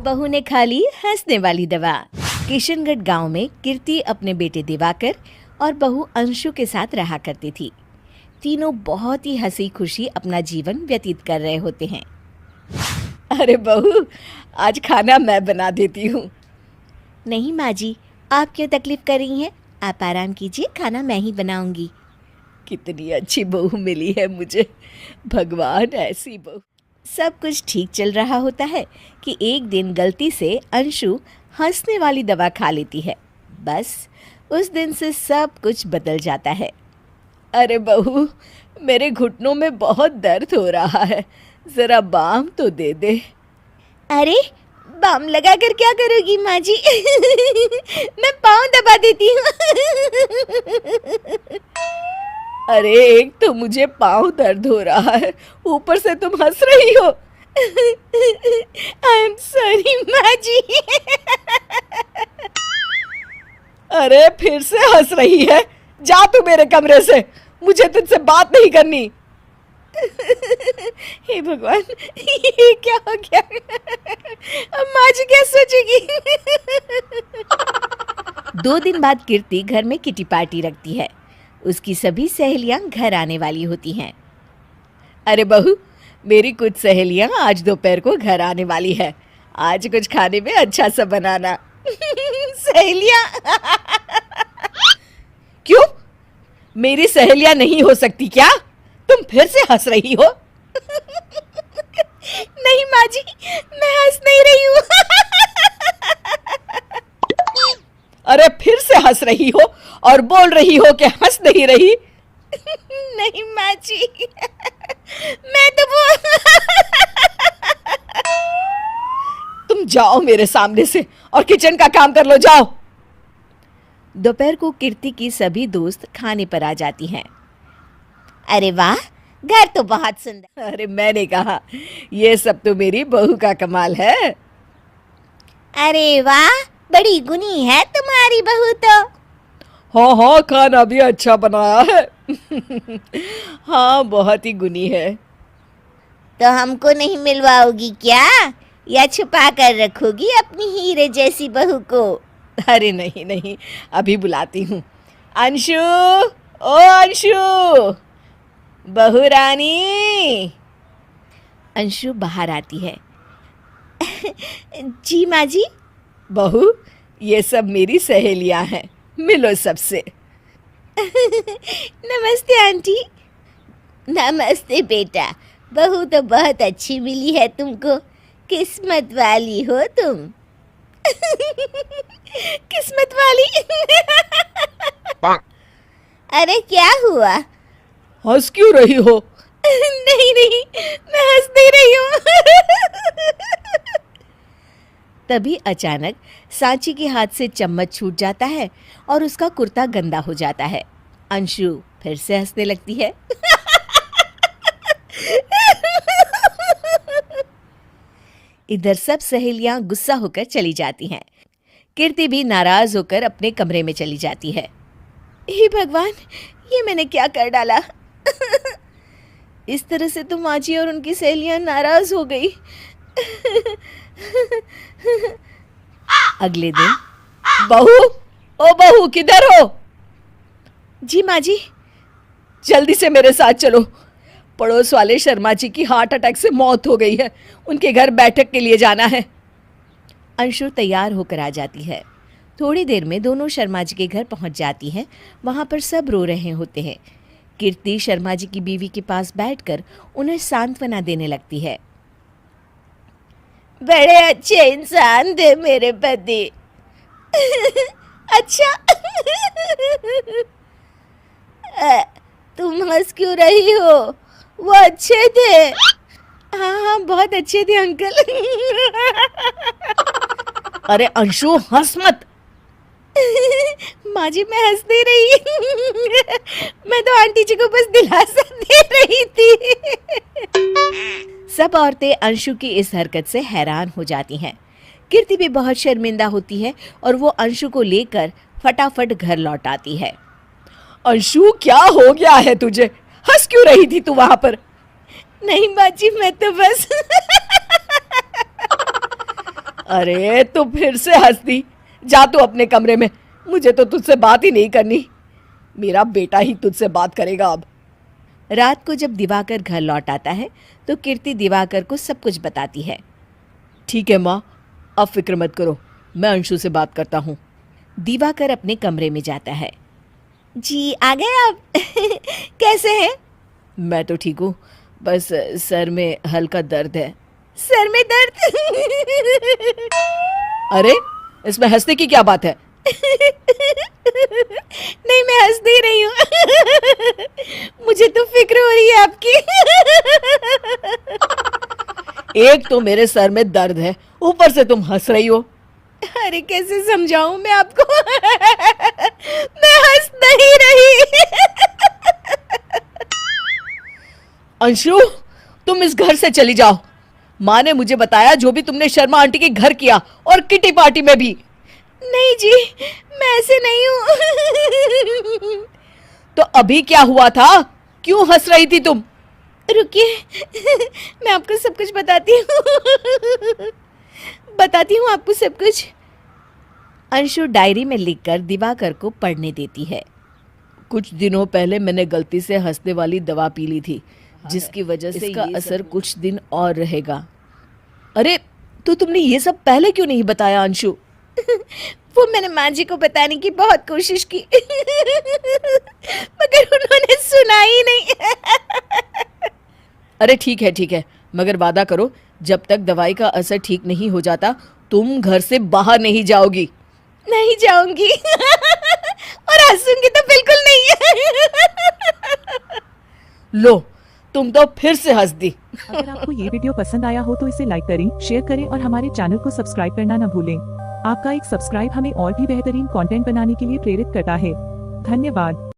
बहू ने खा ली हंसने वाली दवा। किशनगढ़ गांव में कीर्ति अपने बेटे दिवाकर और बहू अंशु के साथ रहा करती थी। तीनों बहुत ही हंसी खुशी अपना जीवन व्यतीत कर रहे होते हैं। अरे बहू, आज खाना मैं बना देती हूँ। नहीं माँ जी, आप क्यों तकलीफ कर रही हैं? आप आराम कीजिए, खाना मैं ही बनाऊंगी। कितनी अच्छी बहू मिली है मुझे, भगवान ऐसी बहू। सब कुछ ठीक चल रहा होता है कि एक दिन गलती से अंशु हंसने वाली दवा खा लेती है। बस उस दिन से सब कुछ बदल जाता है। अरे बहू, मेरे घुटनों में बहुत दर्द हो रहा है, जरा बाम तो दे दे। अरे बाम लगा कर क्या करोगी माँ जी? मैं पाँव दबा देती हूँ। अरे एक तो मुझे पाँव दर्द हो रहा है, ऊपर से तुम हंस रही हो। आई एम सॉरी माँ जी। अरे फिर से हंस रही है, जा तू मेरे कमरे से, मुझे तुझसे बात नहीं करनी। हे भगवान, ये क्या हो गया? अब माँ जी क्या सोचेगी? 2 दिन बाद कीर्ति घर में किटी पार्टी रखती है। उसकी सभी सहेलियां घर आने वाली होती हैं। अरे बहू, मेरी कुछ सहेलियां आज दोपहर को घर आने वाली है, आज कुछ खाने में अच्छा सा बनाना। सहेलियां? क्यों, मेरी सहेलियां नहीं हो सकती क्या? तुम फिर से हंस रही हो। नहीं माँ जी, मैं हंस नहीं रही हूँ। अरे फिर से हंस रही हो और बोल रही हो कि हंस नहीं रही। नहीं माँ जी, मैं तो तुम जाओ मेरे सामने से और किचन का काम कर लो, जाओ। दोपहर को कीर्ति की सभी दोस्त खाने पर आ जाती हैं। अरे वाह, घर तो बहुत सुंदर। अरे मैंने कहा, ये सब तो मेरी बहू का कमाल है। अरे वाह, बड़ी गुनी है तुम्हारी बहू तो। हाँ हाँ, खाना भी अच्छा बनाया है। हाँ, बहुत ही गुनी है। तो हमको नहीं मिलवाओगी क्या, या छुपा कर रखोगी अपनी हीरे जैसी बहू को? अरे नहीं नहीं, अभी बुलाती हूँ। अंशु, ओ अंशु, बहू रानी। अंशु बाहर आती है। जी माँ जी। बहू, ये सब मेरी सहेलियां हैं, मिलो सबसे। नमस्ते आंटी। नमस्ते बेटा, बहू तो बहुत अच्छी मिली है तुमको, किस्मत वाली हो तुम। किस्मत वाली? अरे क्या हुआ, हंस क्यों रही हो? नहीं नहीं, मैं हंस नहीं रही हूँ। तभी अचानक सांची के हाथ से चम्मच छूट जाता है और उसका कुर्ता गंदा हो जाता है। अंशु फिर से हंसने लगती है। इधर सब सहेलियां गुस्सा होकर चली जाती हैं। कीर्ति भी नाराज होकर अपने कमरे में चली जाती है। हे भगवान, ये मैंने क्या कर डाला? इस तरह से तो माँ जी और उनकी सहेलियां नाराज हो गई। अगले दिन, बहू, ओ बहू, किधर हो? जी माँ जी। जल्दी से मेरे साथ चलो, पड़ोस वाले शर्मा जी की हार्ट अटैक से मौत हो गई है, उनके घर बैठक के लिए जाना है। अंशु तैयार होकर आ जाती है। थोड़ी देर में दोनों शर्मा जी के घर पहुंच जाती हैं। वहां पर सब रो रहे होते हैं। कीर्ति शर्मा जी की बीवी के पास बैठकर उन्हें सांत्वना देने लगती है। बड़े अच्छे इंसान थे मेरे पति। अच्छा। तुम हंस क्यों रही हो? वो अच्छे थे। हाँ हाँ, बहुत अच्छे थे अंकल। अरे अंशु, हंस मत। माँ जी, मैं हंस नहीं रही। मैं तो आंटी जी को बस दिलासा दे रही थी। सब औरतें अंशु की इस हरकत से हैरान हो जाती हैं। कीर्ति भी बहुत शर्मिंदा होती है और वो अंशु को लेकर फटाफट घर लौट आती है। अंशु, क्या हो गया है तुझे? हंस क्यों रही थी तू वहां पर? नहीं बाजी, मैं तो बस अरे तू फिर से हंस दी। जा तू अपने कमरे में, मुझे तो तुझसे बात ही नहीं करनी। मेरा बेटा ही तुझसे बात करेगा अब। रात को जब दिवाकर घर लौट आता है तो कीर्ति दिवाकर को सब कुछ बताती है। ठीक है माँ, अब फिक्र मत करो, मैं अंशु से बात करता हूँ। दिवाकर अपने कमरे में जाता है। जी आ गए आप? कैसे हैं? मैं तो ठीक हूँ, बस सर में हल्का दर्द है। सर में दर्द? अरे इसमें हंसने की क्या बात है? नहीं, मैं हंस नहीं रही हूँ। मुझे तो फिक्र हो रही है आपकी। एक तो मेरे सर में दर्द है, ऊपर से तुम हंस रही हो। अरे कैसे समझाऊं मैं आपको? मैं हंस नहीं रही। अंशु, तुम इस घर से चली जाओ। माँ ने मुझे बताया जो भी तुमने शर्मा आंटी के घर किया, और किटी पार्टी में भी। नहीं जी, मैं ऐसे नहीं हूँ। तो अभी क्या हुआ था? क्यों हंस रही थी तुम? रुकिए, मैं आपको सब कुछ बताती हूँ आपको सब कुछ। अंशु डायरी में लिखकर दिवाकर को पढ़ने देती है। कुछ दिनों पहले मैंने गलती से हंसने वाली दवा पी ली थी, जिसकी वजह से इसका असर कुछ दिन और रहेगा। अरे तो तुमने ये सब पहले क्यों नहीं बताया अंशु? वो मैंने माँ जी को बताने की बहुत कोशिश की, मगर उन्होंने सुना ही नहीं। अरे ठीक है, मगर वादा करो जब तक दवाई का असर ठीक नहीं हो जाता तुम घर से बाहर नहीं जाओगी। नहीं जाऊंगी, और हंसूंगी तो बिल्कुल नहीं। लो, तुम तो फिर से हंस दी। अगर आपको ये वीडियो पसंद आया हो तो इसे लाइक करें, शेयर करें और हमारे चैनल को सब्सक्राइब करना न भूलें। आपका एक सब्सक्राइब हमें और भी बेहतरीन कंटेंट बनाने के लिए प्रेरित करता है। धन्यवाद।